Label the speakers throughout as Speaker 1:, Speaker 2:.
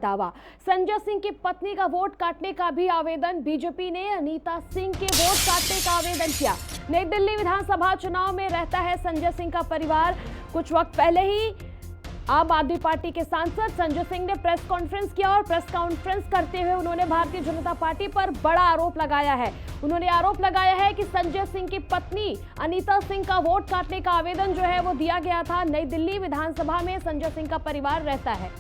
Speaker 1: दावा। संजय सिंह की पत्नी का वोट काटने का भी आवेदन। बीजेपी ने अनीता सिंह के वोट काटने का आवेदन किया। नई दिल्ली विधानसभा चुनाव में रहता है संजय सिंह का परिवार। कुछ वक्त पहले ही आम आदमी पार्टी के सांसद संजय सिंह ने प्रेस कॉन्फ्रेंस किया और प्रेस कॉन्फ्रेंस करते हुए उन्होंने भारतीय जनता पार्टी पर बड़ा आरोप लगाया है। उन्होंने आरोप लगाया है कि संजय सिंह की पत्नी अनीता सिंह का वोट काटने का आवेदन जो है वो दिया गया था। नई दिल्ली विधानसभा में संजय सिंह का परिवार रहता है।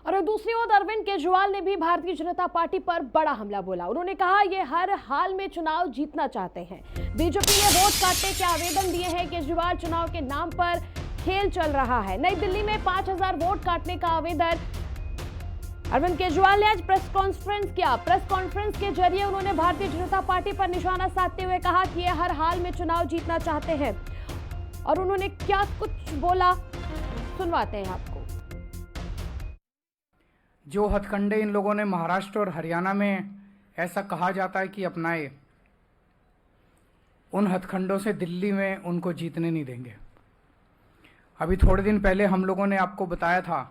Speaker 1: और दूसरी ओर अरविंद केजरीवाल ने भी भारतीय जनता पार्टी पर बड़ा हमला बोला। उन्होंने कहा ये हर हाल में चुनाव जीतना चाहते हैं। बीजेपी ने वोट काटने के आवेदन दिए हैं। केजरीवाल चुनाव के नाम पर खेल चल रहा है। नई दिल्ली में 5000 वोट काटने का आवेदन। अरविंद केजरीवाल ने आज प्रेस कॉन्फ्रेंस किया। प्रेस कॉन्फ्रेंस के जरिए उन्होंने भारतीय जनता पार्टी पर निशाना साधते हुए कहा कि ये हर हाल में चुनाव जीतना चाहते हैं। और उन्होंने क्या कुछ बोला सुनवाते हैं आपको।
Speaker 2: जो हथकंडे इन लोगों ने महाराष्ट्र और हरियाणा में ऐसा कहा जाता है कि अपनाए, उन हथकंडों से दिल्ली में उनको जीतने नहीं देंगे। अभी थोड़े दिन पहले हम लोगों ने आपको बताया था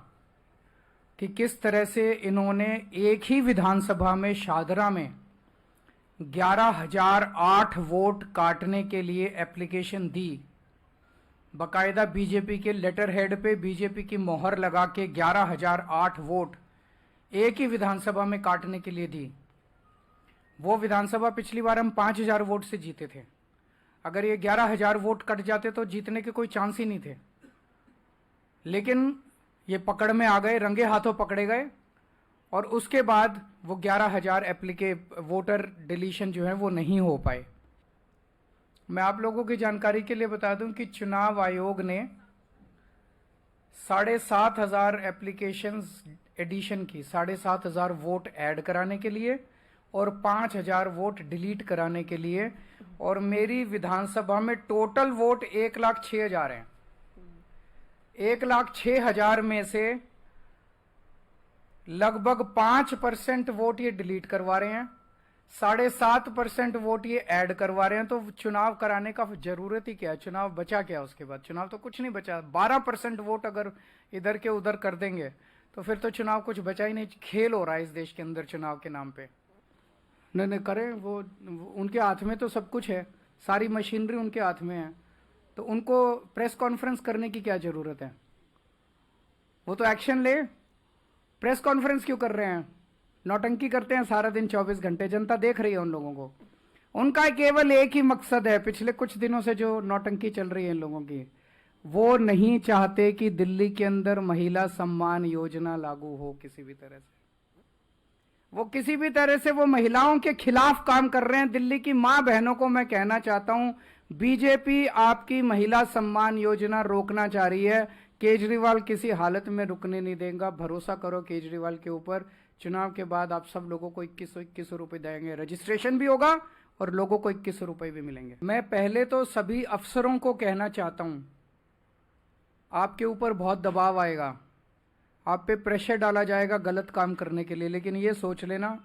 Speaker 2: कि किस तरह से इन्होंने एक ही विधानसभा में शादरा में 11,008 वोट काटने के लिए एप्लीकेशन दी। बाकायदा बीजेपी के लेटर हेड पे बीजेपी की मोहर लगा के 11,008 वोट एक ही विधानसभा में काटने के लिए दी। वो विधानसभा पिछली बार हम 5,000 वोट से जीते थे। अगर ये 11,000 वोट कट जाते तो जीतने के कोई चांस ही नहीं थे। लेकिन ये पकड़ में आ गए, रंगे हाथों पकड़े गए और उसके बाद वो 11,000 वोटर डिलीशन जो है वो नहीं हो पाए। मैं आप लोगों की जानकारी के लिए बता दूं कि चुनाव आयोग ने 7,500 एप्लीकेशंस एडिशन की, 7,500 वोट ऐड कराने के लिए और 5,000 वोट डिलीट कराने के लिए। और मेरी विधानसभा में टोटल वोट 1,06,000 हैं। 1,06,000 में से लगभग 5% वोट ये डिलीट करवा रहे हैं, 7.5% वोट ये ऐड करवा रहे हैं। तो चुनाव कराने का जरूरत ही क्या है? चुनाव बचा क्या उसके बाद? चुनाव तो कुछ नहीं बचा। 12% वोट अगर इधर के उधर कर देंगे तो फिर तो चुनाव कुछ बचा ही नहीं। खेल हो रहा है इस देश के अंदर चुनाव के नाम पे। नहीं करें, वो उनके हाथ में तो सब कुछ है, सारी मशीनरी उनके हाथ में है। तो उनको प्रेस कॉन्फ्रेंस करने की क्या जरूरत है? वो तो एक्शन ले। प्रेस कॉन्फ्रेंस क्यों कर रहे हैं? नौटंकी करते हैं सारा दिन 24 घंटे। जनता देख रही है उन लोगों को। उनका केवल एक ही मकसद है, पिछले कुछ दिनों से जो नौटंकी चल रही है इन लोगों की, वो नहीं चाहते कि दिल्ली के अंदर महिला सम्मान योजना लागू हो किसी भी तरह से। वो किसी भी तरह से वो महिलाओं के खिलाफ काम कर रहे हैं। दिल्ली की मां बहनों को मैं कहना चाहता हूं, बीजेपी आपकी महिला सम्मान योजना रोकना चाह रही है। केजरीवाल किसी हालत में रुकने नहीं देगा। भरोसा करो केजरीवाल के ऊपर। चुनाव के बाद आप सब लोगों को 21 रुपए देंगे, रजिस्ट्रेशन भी होगा और लोगों को 21 रुपए भी मिलेंगे। मैं पहले तो सभी अफसरों को कहना चाहता हूं, आपके ऊपर बहुत दबाव आएगा, आप पे प्रेशर डाला जाएगा गलत काम करने के लिए। लेकिन ये सोच लेना,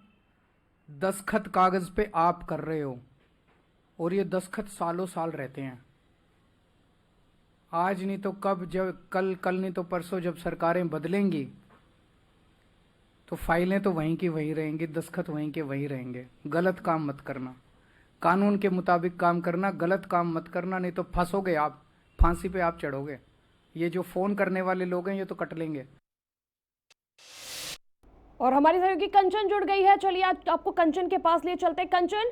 Speaker 2: दस्तखत कागज पे आप कर रहे हो और ये दस्तखत सालों साल रहते हैं। आज नहीं तो कब, जब कल नहीं तो परसों जब सरकारें बदलेंगी तो फाइलें तो वहीं की वहीं रहेंगी, दस्तखत वहीं के वहीं रहेंगे। गलत काम मत करना, कानून के मुताबिक काम करना, गलत काम मत करना, नहीं तो फंसोगे आप, फांसी पे आप चढ़ोगे। ये जो फोन करने वाले लोग हैं ये तो कट लेंगे।
Speaker 1: और हमारी सहयोगी कंचन जुड़ गई है। चलिए आपको कंचन के पास लिए चलते हैं। कंचन,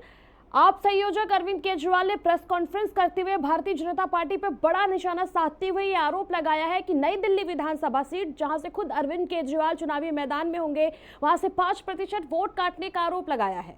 Speaker 1: आप संयोजक अरविंद केजरीवाल ने प्रेस कॉन्फ्रेंस करते हुए भारतीय जनता पार्टी पर बड़ा निशाना साधते हुए ये आरोप लगाया है कि नई दिल्ली विधानसभा सीट, जहां से खुद अरविंद केजरीवाल चुनावी मैदान में होंगे, वहां से 5% वोट काटने का आरोप लगाया है।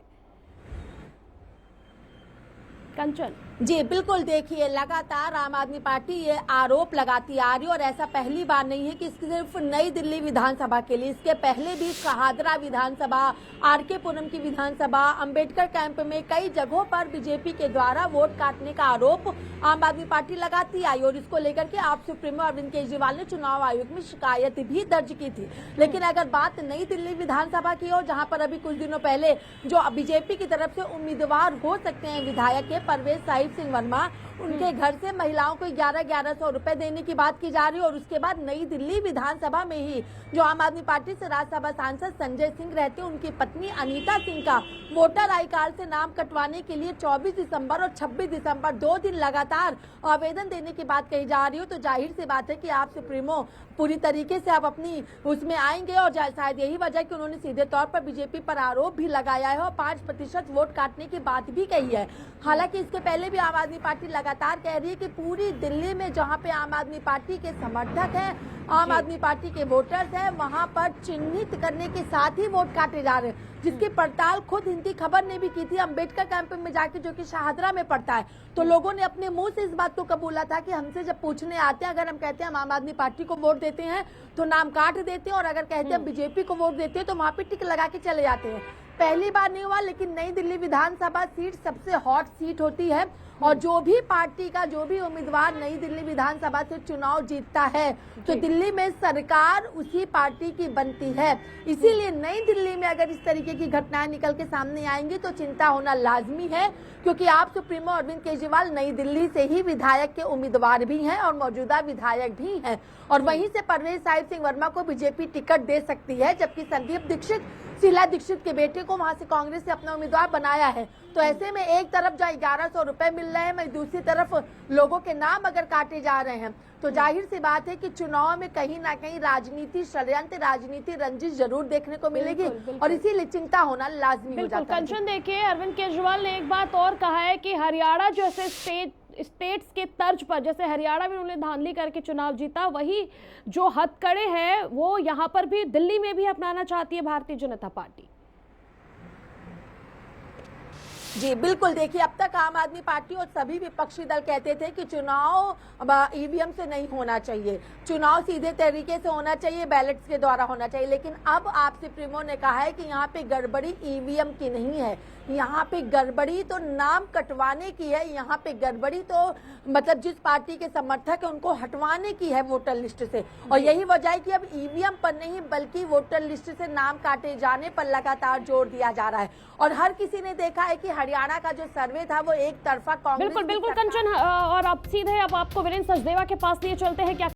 Speaker 1: कंचन
Speaker 3: जी बिल्कुल, देखिए लगातार आम आदमी पार्टी ये आरोप लगाती आ रही है और ऐसा पहली बार नहीं है कि सिर्फ नई दिल्ली विधानसभा के लिए, इसके पहले भी शाहदरा विधानसभा, आरके पुरम की विधानसभा, अंबेडकर कैंप में कई जगहों पर बीजेपी के द्वारा वोट काटने का आरोप आम आदमी पार्टी लगाती आई और इसको लेकर के आप सुप्रीमो अरविंद केजरीवाल ने चुनाव आयोग में शिकायत भी दर्ज की थी। लेकिन अगर बात नई दिल्ली विधानसभा की हो, जहाँ पर अभी कुछ दिनों पहले जो बीजेपी की तरफ से उम्मीदवार हो सकते हैं विधायक के परवेज साहिब साहिब सिंह वर्मा, उनके घर से महिलाओं को 1100 रुपए देने की बात की जा रही है। और उसके बाद नई दिल्ली विधानसभा में ही जो आम आदमी पार्टी से राज्यसभा सांसद संजय सिंह रहते हैं, उनकी पत्नी अनीता सिंह का वोटर आई कार्ड से नाम कटवाने के लिए 24 दिसंबर और 26 दिसंबर 2 दिन लगातार आवेदन देने की बात कही जा रही हो। तो जाहिर सी बात है कि आप सुप्रीमो पूरी तरीके से आप अपनी उसमें आएंगे और शायद यही वजह कि उन्होंने सीधे तौर पर बीजेपी पर आरोप भी लगाया है और 5% वोट काटने की बात भी कही है। हालांकि इसके पहले भी आम आदमी पार्टी लगातार कह रही है कि पूरी दिल्ली में जहां पे आम आदमी पार्टी के समर्थक हैं, आम आदमी पार्टी के वोटर्स हैं, वहां पर चिन्हित करने के साथ ही वोट काटे जा रहे हैं, जिसकी पड़ताल खुद हिंदी खबर ने भी की थी अम्बेडकर कैंप में जाके, जो कि शाहदरा में पड़ता है। तो लोगों ने अपने मुंह से इस बात को कबूला था कि हमसे जब पूछने आते हैं, अगर हम कहते हैं हम आम आदमी पार्टी को वोट देते हैं तो नाम काट देते हैं, और अगर कहते हैं बीजेपी को वोट देते हैं तो वहां पे टिक लगा के चले जाते हैं। पहली बार नहीं हुआ, लेकिन नई दिल्ली विधानसभा सीट सबसे हॉट सीट होती है और जो भी पार्टी का जो भी उम्मीदवार नई दिल्ली विधानसभा से चुनाव जीतता है तो दिल्ली में सरकार उसी पार्टी की बनती है। इसीलिए नई दिल्ली में अगर इस तरीके की घटनाएं निकल के सामने आएंगी तो चिंता होना लाजमी है, क्योंकि आप सुप्रीमो अरविंद केजरीवाल नई दिल्ली से ही विधायक के उम्मीदवार भी हैं और मौजूदा विधायक भी हैं, और वहीं से परवेज साहिब सिंह वर्मा को बीजेपी टिकट दे सकती है, जबकि संदीप दीक्षित शीला दीक्षित के बेटे को वहां से कांग्रेस से अपना उम्मीदवार बनाया है। तो ऐसे में एक तरफ जो 1100 रुपए मिल रहे हैं, वहीं दूसरी तरफ लोगों के नाम अगर काटे जा रहे हैं, तो जाहिर सी बात है कि चुनाव में कहीं ना कहीं राजनीति षड्यंत्र, राजनीति रंजिश जरूर देखने को मिलेगी। और इसीलिए चिंता होना लाजमी हो जाता है।
Speaker 1: कंचन, देखिए अरविंद केजरीवाल ने एक बात और कहा है कि हरियाणा जैसे स्टेट्स के तर्ज पर, जैसे हरियाणा में उन्होंने धांधली करके चुनाव जीता, वही जो हथकड़े हैं वो यहाँ पर भी दिल्ली में भी अपनाना चाहती है भारतीय जनता पार्टी।
Speaker 3: जी बिल्कुल, देखिए अब तक आम आदमी पार्टी और सभी विपक्षी दल कहते थे कि चुनाव ईवीएम से नहीं होना चाहिए, चुनाव सीधे तरीके से होना चाहिए, बैलेट्स के द्वारा होना चाहिए। लेकिन अब आप सुप्रीमो ने कहा है कि यहाँ पे गड़बड़ी ईवीएम की नहीं है, यहाँ पे गड़बड़ी तो नाम कटवाने की है, यहाँ पे गड़बड़ी तो मतलब जिस पार्टी के समर्थक है उनको हटवाने की है वोटर लिस्ट से। और यही वजह है कि अब ईवीएम पर नहीं बल्कि वोटर लिस्ट से नाम काटे जाने पर लगातार जोर दिया जा रहा है। और हर किसी ने देखा है कि हरियाणा का जो सर्वे था वो एक तरफा कांग्रेस।
Speaker 1: बिल्कुल कंचन, और अब सीधे अब आपको वीरेंद्र सचदेवा के पास लिए चलते हैं। क्या